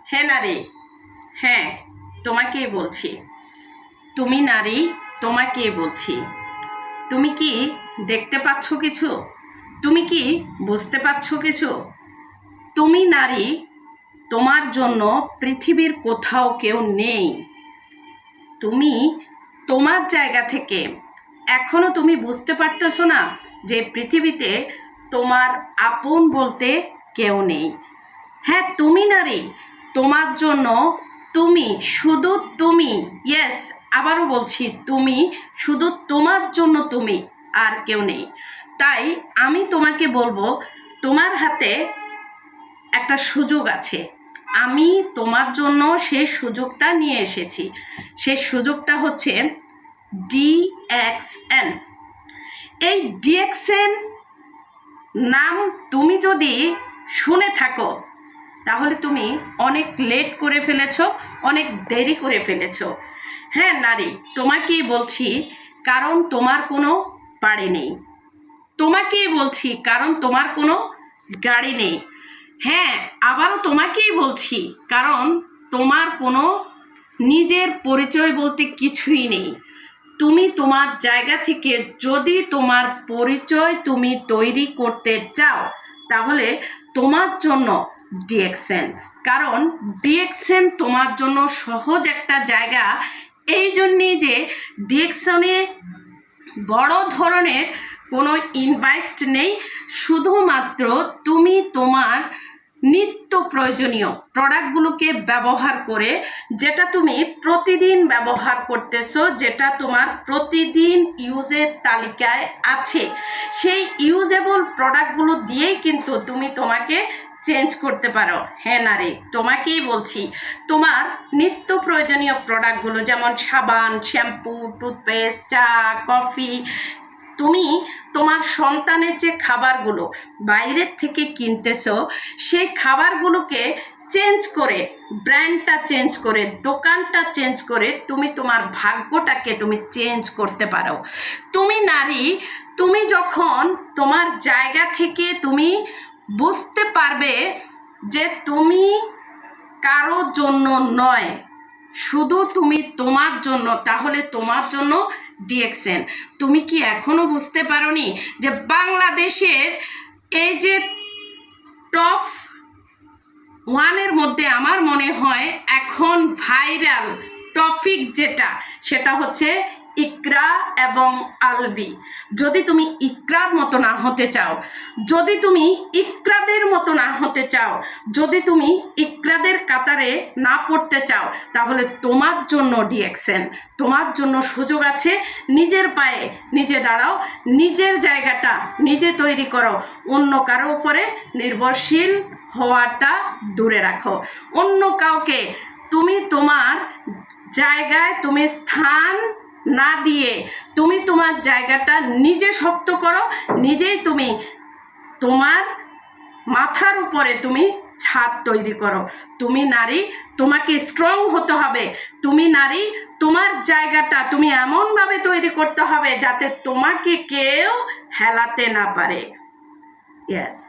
হে নারী, হ্যাঁ তোমাকেই বলছি। তুমি নারী, তোমাকেই বলছি। তুমি কি দেখতে পাচ্ছ কিছু? তুমি কি বুঝতে পারছো কিছু? তুমি নারী, তোমার জন্য পৃথিবীর কোথাও কেউ নেই। তুমি তোমার জায়গা থেকে এখনো তুমি বুঝতে পারতেছো না যে পৃথিবীতে তোমার আপন বলতে কেউ নেই। হ্যাঁ, তুমি নারী, তোমার জন্য তুমি, শুধু তুমি, ইয়েস, আবারও বলছি, তুমি, শুধু তোমার জন্য তুমি, আর কেউ নেই। তাই আমি তোমাকে বলবো, তোমার হাতে একটা সুযোগ আছে। আমি তোমার জন্য সেই সুযোগটা নিয়ে এসেছি। সেই সুযোগটা হচ্ছে DXN। এই DXN নাম তুমি যদি শুনে থাকো তাহলে তুমি অনেক লেট করে ফেলেছো, অনেক দেরি করে ফেলেছো। হ্যাঁ নারী, তোমাকেই বলছি, কারণ তোমার কোনো বাড়ি নেই। তোমাকেই বলছি, কারণ তোমার কোনো গাড়ি নেই। হ্যাঁ, আবারও তোমাকেই বলছি, কারণ তোমার কোনো নিজের পরিচয় বলতে কিছুই নেই। তুমি তোমার জায়গা থেকে যদি তোমার পরিচয় তুমি তৈরি করতে চাও তাহলে তোমার জন্য DXN। কারণ DXN তোমার জন্য সহজ একটা জায়গা। এই জন্যেই যে DXN-এ বড় ধরনের কোনো ইনভেস্ট নেই। শুধুমাত্র তুমি তোমার নিত্য প্রয়োজনীয় প্রোডাক্টগুলোকে ব্যবহার করে, যেটা তুমি প্রতিদিন ব্যবহার করতেছো, যেটা তোমার প্রতিদিন ইউজের তালিকায় আছে, সেই ইউজেবল প্রোডাক্টগুলো দিয়েই কিন্তু তুমি তোমাকে চেঞ্জ করতে পারো। হ্যাঁ নারী, তোমাকেই বলছি, তোমার নিত্য প্রয়োজনীয় প্রোডাক্টগুলো যেমন সাবান, শ্যাম্পু, টুথপেস্ট, চা, কফি, তুমি তোমার সন্তানের যে খাবারগুলো বাইরের থেকে কিনতেছো সেই খাবারগুলোকে চেঞ্জ করে, ব্র্যান্ডটা চেঞ্জ করে, দোকানটা চেঞ্জ করে তুমি তোমার ভাগ্যটাকে তুমি চেঞ্জ করতে পারো। তুমি নারী, তুমি যখন তোমার জায়গা থেকে তুমি বুঝতে পারবে যে তুমি কারো জন্য নয়, শুধু তুমি তোমার জন্য, তাহলে তোমার জন্য DXN। তুমি কি এখনো বুঝতে পারোনি যে বাংলাদেশের এই যে টপ 1-এর মধ্যে আমার মনে হয় এখন ভাইরাল টপিক যেটা, সেটা হচ্ছে ইকরা এবং আলভি। যদি তুমি ইকরার মতো না হতে চাও, যদি তুমি ইকরাদের মতো না হতে চাও, যদি তুমি ইকরাদের কাতারে না পড়তে চাও, তাহলে তোমার জন্য DXN। তোমার জন্য সুযোগ আছে। নিজের পায়ে নিজে দাঁড়াও, নিজের জায়গাটা নিজে তৈরি করো। অন্য কারো উপরে নির্ভরশীল হওয়াটা দূরে রাখো। অন্য কাউকে তুমি তোমার জায়গায় তুমি স্থান না দিয়ে তুমি তোমার জায়গাটা নিজে শক্ত করো। নিজেই তুমি তোমার মাথার উপরে তুমি ছাদ তৈরি করো। তুমি নারী, তোমাকে স্ট্রং হতে হবে। তুমি নারী, তোমার জায়গাটা তুমি এমনভাবে তৈরি করতে হবে যাতে তোমাকে কেউ হেলাতে না পারে। ইয়েস।